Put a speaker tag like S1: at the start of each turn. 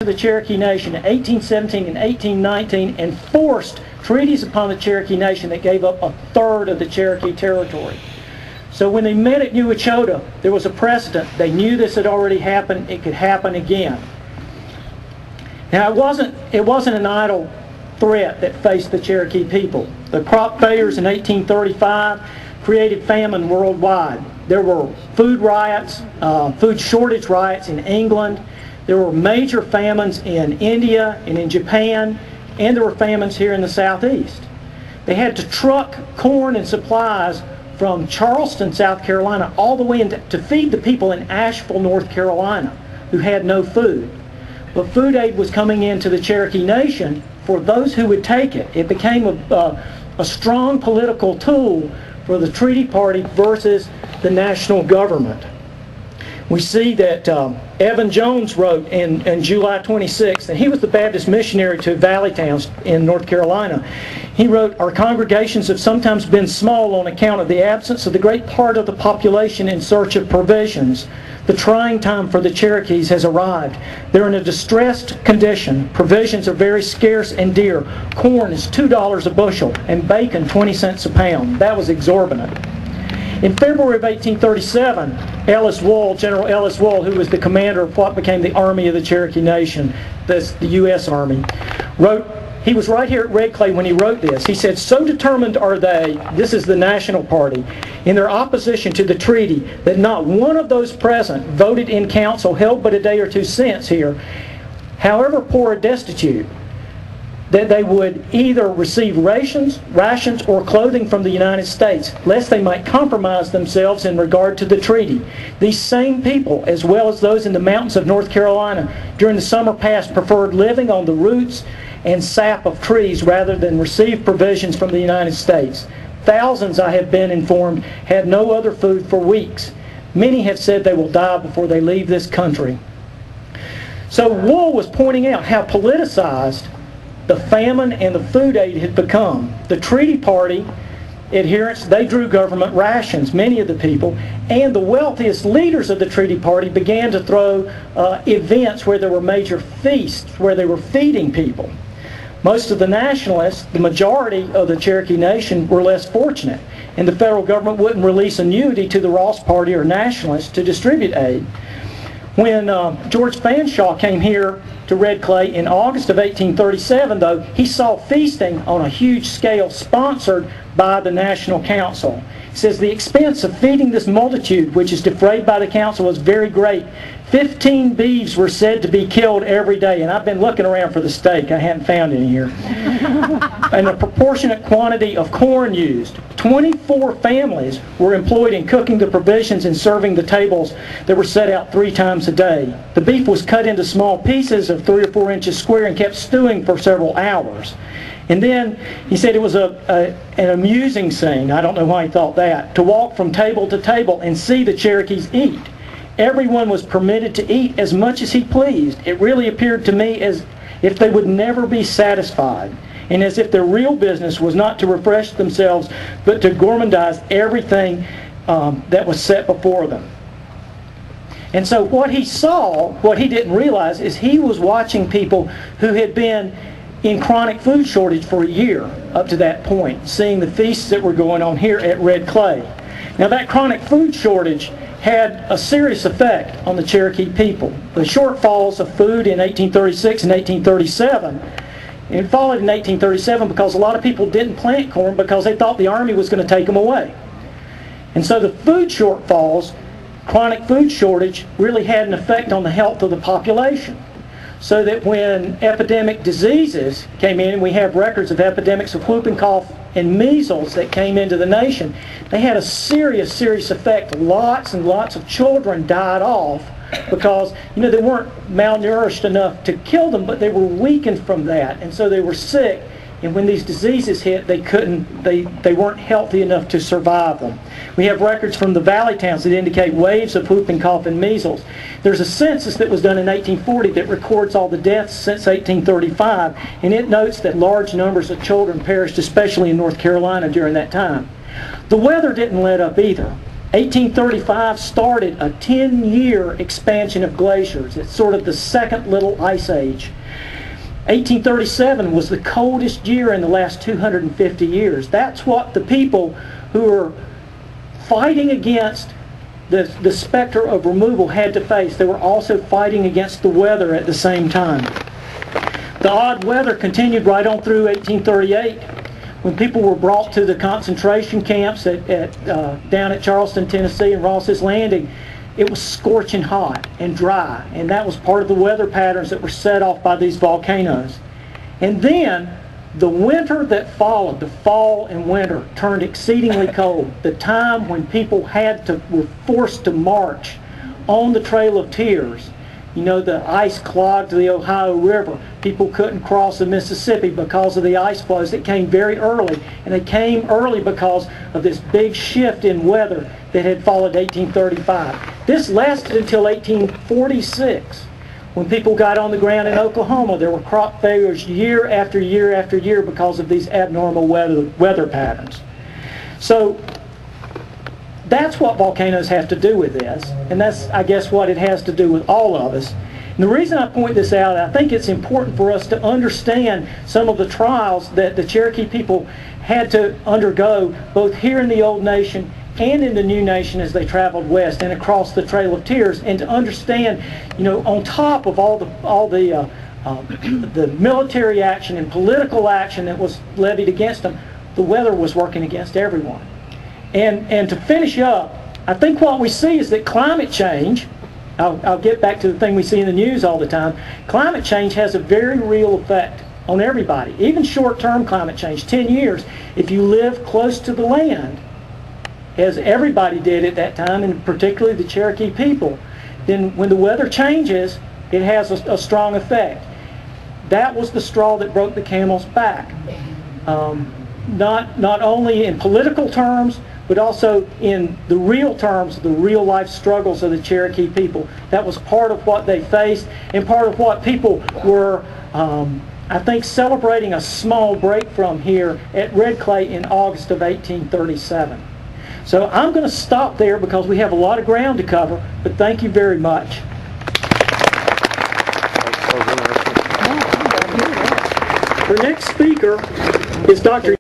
S1: the Cherokee Nation in 1817 and 1819 and forced treaties upon the Cherokee Nation that gave up a third of the Cherokee territory. So when they met at New Echota, there was a precedent. They knew this had already happened. It could happen again. Now, it wasn't an idle threat that faced the Cherokee people. The crop failures in 1835 created famine worldwide. There were food riots, food shortage riots in England. There were major famines in India and in Japan, and there were famines here in the Southeast. They had to truck corn and supplies from Charleston, South Carolina, all the way to feed the people in Asheville, North Carolina, who had no food. But food aid was coming into the Cherokee Nation for those who would take it. It became a strong political tool for the treaty party versus the national government. We see that Evan Jones wrote in July 26th, and he was the Baptist missionary to valley towns in North Carolina. He wrote, "Our congregations have sometimes been small on account of the absence of the great part of the population in search of provisions. The trying time for the Cherokees has arrived. They're in a distressed condition. Provisions are very scarce and dear. Corn is $2 a bushel, and bacon 20 cents a pound." That was exorbitant. In February of 1837, General Ellis Wool, who was the commander of what became the Army of the Cherokee Nation, that's the U.S. Army, he was right here at Red Clay when he wrote this. He said, "So determined are they," this is the National Party, "in their opposition to the treaty that not one of those present voted in council held but a day or two since here, however poor or destitute, that they would either receive rations or clothing from the United States, lest they might compromise themselves in regard to the treaty. These same people, as well as those in the mountains of North Carolina, during the summer past preferred living on the roots and sap of trees rather than receive provisions from the United States. Thousands, I have been informed, had no other food for weeks. Many have said they will die before they leave this country." So Wool was pointing out how politicized the famine and the food aid had become. The treaty party adherents, they drew government rations, many of the people, and the wealthiest leaders of the treaty party began to throw events where there were major feasts, where they were feeding people. Most of the nationalists, the majority of the Cherokee Nation, were less fortunate, and the federal government wouldn't release annuity to the Ross Party or nationalists to distribute aid. When George Fanshawe came here to Red Clay in August of 1837, though, he saw feasting on a huge scale sponsored by the National Council. He says, "The expense of feeding this multitude, which is defrayed by the council, was very great. 15 beeves were said to be killed every day." And I've been looking around for the steak. I haven't found any here. "And a proportionate quantity of corn used. 24 families were employed in cooking the provisions and serving the tables that were set out 3 times a day. The beef was cut into small pieces of 3 or 4 inches square and kept stewing for several hours." And then he said it was an amusing scene, I don't know why he thought that, to walk from table to table and see the Cherokees eat. Everyone was permitted to eat as much as he pleased. It really appeared to me as if they would never be satisfied, and as if their real business was not to refresh themselves, but to gourmandize everything that was set before them. And so what he saw, what he didn't realize, is he was watching people who had been in chronic food shortage for a year up to that point, seeing the feasts that were going on here at Red Clay. Now that chronic food shortage had a serious effect on the Cherokee people. The shortfalls of food in 1836 and 1837, it followed in 1837 because a lot of people didn't plant corn because they thought the Army was going to take them away. And so the food shortfalls, chronic food shortage, really had an effect on the health of the population. So that when epidemic diseases came in, and we have records of epidemics of whooping cough and measles that came into the nation, they had a serious effect. Lots and lots of children died off because, they weren't malnourished enough to kill them, but they were weakened from that, and so they were sick. And when these diseases hit, they weren't healthy enough to survive them. We have records from the valley towns that indicate waves of whooping cough and measles. There's a census that was done in 1840 that records all the deaths since 1835, and it notes that large numbers of children perished, especially in North Carolina during that time. The weather didn't let up either. 1835 started a 10-year expansion of glaciers. It's sort of the second little ice age. 1837 was the coldest year in the last 250 years. That's what the people who were fighting against the specter of removal had to face. They were also fighting against the weather at the same time. The odd weather continued right on through 1838, when people were brought to the concentration camps down at Charleston, Tennessee, and Ross's Landing. It was scorching hot and dry, and that was part of the weather patterns that were set off by these volcanoes. And then the winter that followed, the fall and winter, turned exceedingly cold. The time when people were forced to march on the Trail of Tears. You know, the ice clogged the Ohio River. People couldn't cross the Mississippi because of the ice flows that came very early. And they came early because of this big shift in weather that had followed 1835. This lasted until 1846. When people got on the ground in Oklahoma, there were crop failures year after year after year because of these abnormal weather patterns. So that's what volcanoes have to do with this, and that's, I guess, what it has to do with all of us. And the reason I point this out, I think it's important for us to understand some of the trials that the Cherokee people had to undergo, both here in the Old Nation and in the New Nation as they traveled west and across the Trail of Tears, and to understand, you know, on top of all the military action and political action that was levied against them, the weather was working against everyone. And to finish up, I think what we see is that climate change, I'll get back to the thing we see in the news all the time, climate change has a very real effect on everybody. Even short-term climate change, 10 years, if you live close to the land, as everybody did at that time, and particularly the Cherokee people, then when the weather changes, it has a strong effect. That was the straw that broke the camel's back. Not only in political terms, but also in the real terms, the real life struggles of the Cherokee people. That was part of what they faced, and part of what people were, I think, celebrating a small break from here at Red Clay in August of 1837. So I'm going to stop there because we have a lot of ground to cover, but thank you very much. Our next speaker is Dr.